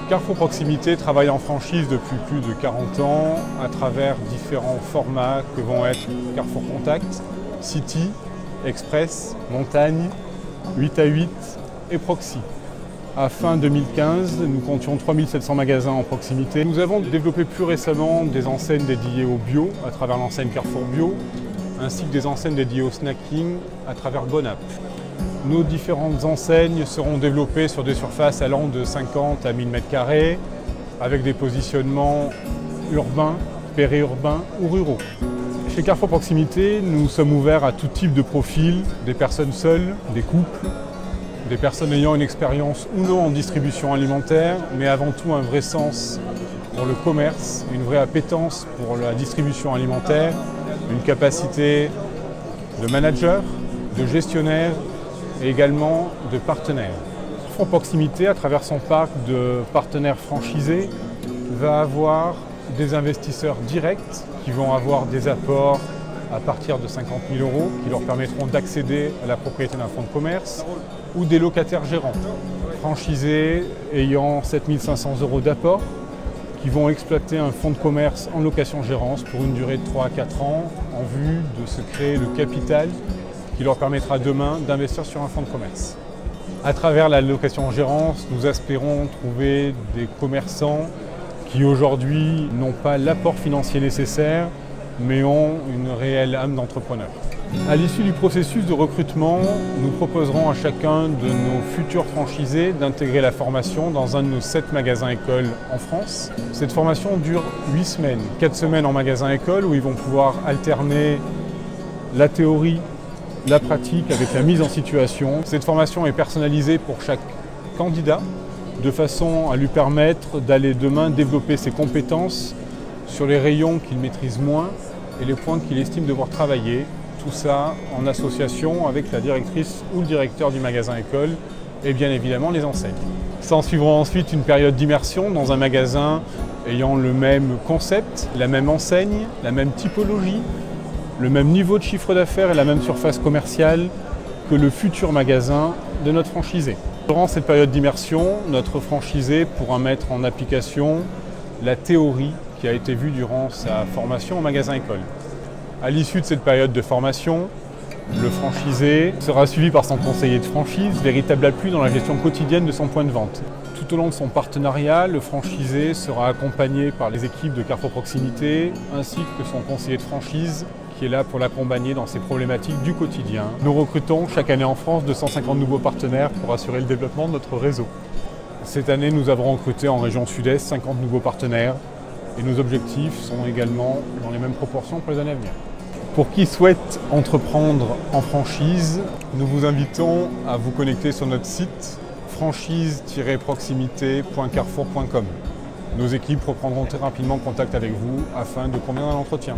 Carrefour Proximité travaille en franchise depuis plus de 40 ans à travers différents formats que vont être Carrefour Contact, City, Express, Montagne, 8 à 8 et Proxi. À fin 2015, nous comptions 3700 magasins en proximité. Nous avons développé plus récemment des enseignes dédiées au bio à travers l'enseigne Carrefour Bio, ainsi que des enseignes dédiées au snacking à travers Bonap. Nos différentes enseignes seront développées sur des surfaces allant de 50 à 1000 m², avec des positionnements urbains, périurbains ou ruraux. Chez Carrefour Proximité, nous sommes ouverts à tout type de profil, des personnes seules, des couples, des personnes ayant une expérience ou non en distribution alimentaire, mais avant tout un vrai sens pour le commerce, une vraie appétence pour la distribution alimentaire, une capacité de manager, de gestionnaire et également de partenaire. Carrefour Proximité, à travers son parc de partenaires franchisés, va avoir des investisseurs directs qui vont avoir des apports à partir de 50 000 € qui leur permettront d'accéder à la propriété d'un fonds de commerce, ou des locataires gérants, franchisés ayant 7 500 € d'apport, qui vont exploiter un fonds de commerce en location-gérance pour une durée de 3 à 4 ans en vue de se créer le capital qui leur permettra demain d'investir sur un fonds de commerce. À travers la location-gérance, nous espérons trouver des commerçants qui aujourd'hui n'ont pas l'apport financier nécessaire, mais ont une réelle âme d'entrepreneur. À l'issue du processus de recrutement, nous proposerons à chacun de nos futurs franchisés d'intégrer la formation dans un de nos 7 magasins-écoles en France. Cette formation dure 8 semaines, 4 semaines en magasin-école où ils vont pouvoir alterner la théorie, la pratique avec la mise en situation. Cette formation est personnalisée pour chaque candidat de façon à lui permettre d'aller demain développer ses compétences sur les rayons qu'il maîtrise moins et les points qu'il estime devoir travailler. Tout ça en association avec la directrice ou le directeur du magasin-école et bien évidemment les enseignes. S'en suivra ensuite une période d'immersion dans un magasin ayant le même concept, la même enseigne, la même typologie, le même niveau de chiffre d'affaires et la même surface commerciale que le futur magasin de notre franchisé. Durant cette période d'immersion, notre franchisé pourra mettre en application la théorie qui a été vue durant sa formation en magasin-école. À l'issue de cette période de formation, le franchisé sera suivi par son conseiller de franchise, véritable appui dans la gestion quotidienne de son point de vente. Tout au long de son partenariat, le franchisé sera accompagné par les équipes de Carrefour Proximité ainsi que son conseiller de franchise qui est là pour l'accompagner dans ses problématiques du quotidien. Nous recrutons chaque année en France 250 nouveaux partenaires pour assurer le développement de notre réseau. Cette année, nous avons recruté en région Sud-Est 50 nouveaux partenaires et nos objectifs sont également dans les mêmes proportions pour les années à venir. Pour qui souhaite entreprendre en franchise, nous vous invitons à vous connecter sur notre site franchise-proximité.carrefour.com. Nos équipes reprendront très rapidement contact avec vous afin de convenir d'un entretien.